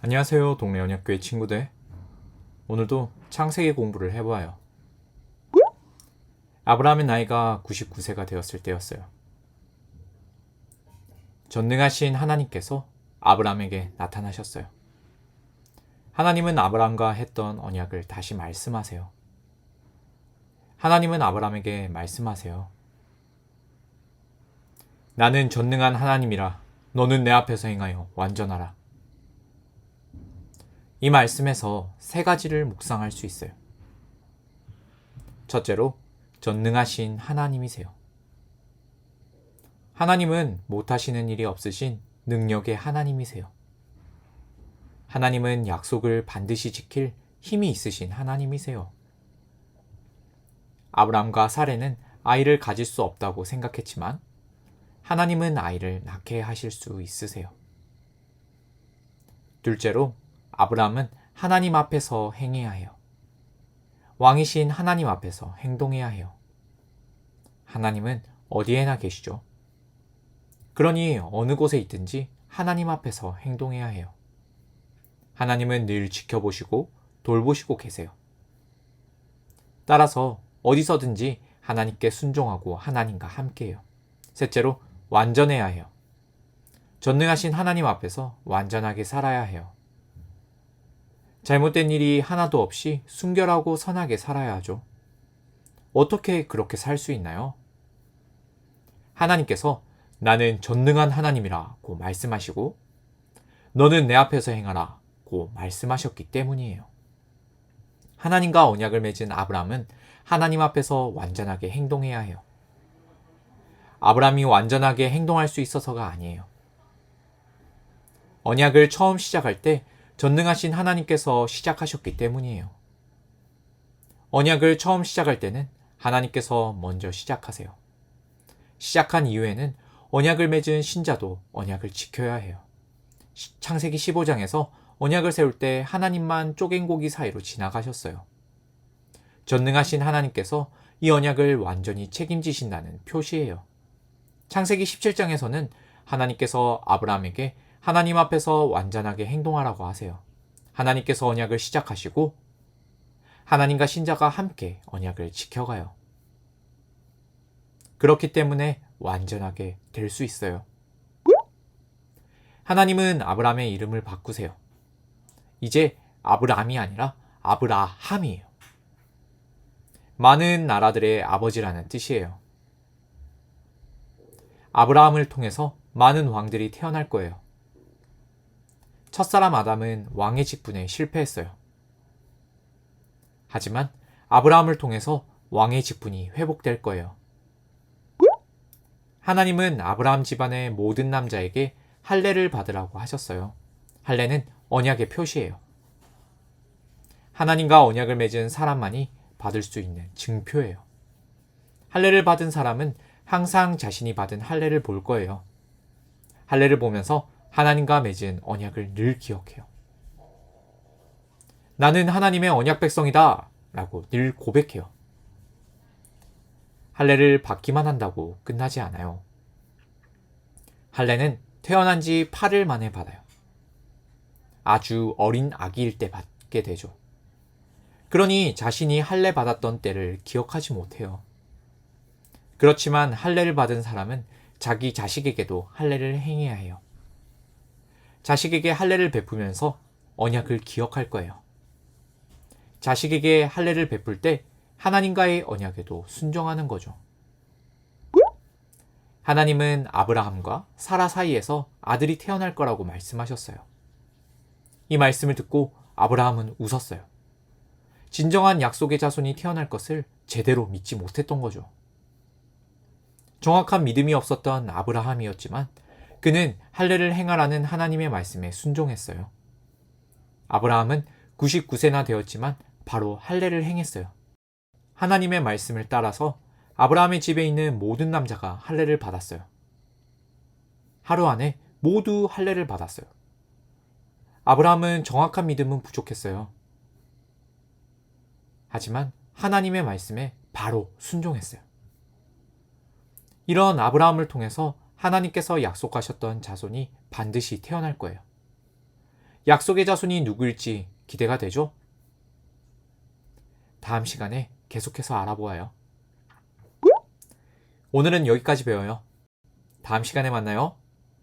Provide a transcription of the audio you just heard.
안녕하세요, 동네 언약교회 친구들. 오늘도 창세기 공부를 해보아요. 아브라함의 나이가 99세가 되었을 때였어요. 전능하신 하나님께서 아브라함에게 나타나셨어요. 하나님은 아브라함과 했던 언약을 다시 말씀하세요. 하나님은 아브라함에게 말씀하세요. 나는 전능한 하나님이라 너는 내 앞에서 행하여 완전하라. 이 말씀에서 세 가지를 묵상할 수 있어요. 첫째로, 전능하신 하나님이세요. 하나님은 못하시는 일이 없으신 능력의 하나님이세요. 하나님은 약속을 반드시 지킬 힘이 있으신 하나님이세요. 아브람과 사레는 아이를 가질 수 없다고 생각했지만 하나님은 아이를 낳게 하실 수 있으세요. 둘째로, 아브람은 하나님 앞에서 행해야 해요. 왕이신 하나님 앞에서 행동해야 해요. 하나님은 어디에나 계시죠. 그러니 어느 곳에 있든지 하나님 앞에서 행동해야 해요. 하나님은 늘 지켜보시고 돌보시고 계세요. 따라서 어디서든지 하나님께 순종하고 하나님과 함께해요. 셋째로, 완전해야 해요. 전능하신 하나님 앞에서 완전하게 살아야 해요. 잘못된 일이 하나도 없이 순결하고 선하게 살아야 하죠. 어떻게 그렇게 살 수 있나요? 하나님께서 나는 전능한 하나님이라고 말씀하시고 너는 내 앞에서 행하라고 말씀하셨기 때문이에요. 하나님과 언약을 맺은 아브라함은 하나님 앞에서 완전하게 행동해야 해요. 아브라함이 완전하게 행동할 수 있어서가 아니에요. 언약을 처음 시작할 때 전능하신 하나님께서 시작하셨기 때문이에요. 언약을 처음 시작할 때는 하나님께서 먼저 시작하세요. 시작한 이후에는 언약을 맺은 신자도 언약을 지켜야 해요. 창세기 15장에서 언약을 세울 때 하나님만 쪼갠 고기 사이로 지나가셨어요. 전능하신 하나님께서 이 언약을 완전히 책임지신다는 표시예요. 창세기 17장에서는 하나님께서 아브라함에게 하나님 앞에서 완전하게 행동하라고 하세요. 하나님께서 언약을 시작하시고 하나님과 신자가 함께 언약을 지켜가요. 그렇기 때문에 완전하게 될 수 있어요. 하나님은 아브라함의 이름을 바꾸세요. 이제 아브라함이 아니라 아브라함이에요. 많은 나라들의 아버지라는 뜻이에요. 아브라함을 통해서 많은 왕들이 태어날 거예요. 첫사람 아담은 왕의 직분에 실패했어요. 하지만 아브라함을 통해서 왕의 직분이 회복될 거예요. 하나님은 아브라함 집안의 모든 남자에게 할례를 받으라고 하셨어요. 할례는 언약의 표시예요. 하나님과 언약을 맺은 사람만이 받을 수 있는 증표예요. 할례를 받은 사람은 항상 자신이 받은 할례를 볼 거예요. 할례를 보면서 하나님과 맺은 언약을 늘 기억해요. 나는 하나님의 언약 백성이다 라고 늘 고백해요. 할례를 받기만 한다고 끝나지 않아요. 할례는 태어난 지 8일 만에 받아요. 아주 어린 아기일 때 받게 되죠. 그러니 자신이 할례 받았던 때를 기억하지 못해요. 그렇지만 할례를 받은 사람은 자기 자식에게도 할례를 행해야 해요. 자식에게 할례를 베푸면서 언약을 기억할 거예요. 자식에게 할례를 베풀 때 하나님과의 언약에도 순종하는 거죠. 하나님은 아브라함과 사라 사이에서 아들이 태어날 거라고 말씀하셨어요. 이 말씀을 듣고 아브라함은 웃었어요. 진정한 약속의 자손이 태어날 것을 제대로 믿지 못했던 거죠. 정확한 믿음이 없었던 아브라함이었지만 그는 할례를 행하라는 하나님의 말씀에 순종했어요. 아브라함은 99세나 되었지만 바로 할례를 행했어요. 하나님의 말씀을 따라서 아브라함의 집에 있는 모든 남자가 할례를 받았어요. 하루 안에 모두 할례를 받았어요. 아브라함은 정확한 믿음은 부족했어요. 하지만 하나님의 말씀에 바로 순종했어요. 이런 아브라함을 통해서 하나님께서 약속하셨던 자손이 반드시 태어날 거예요. 약속의 자손이 누구일지 기대가 되죠? 다음 시간에 계속해서 알아보아요. 오늘은 여기까지 배워요. 다음 시간에 만나요.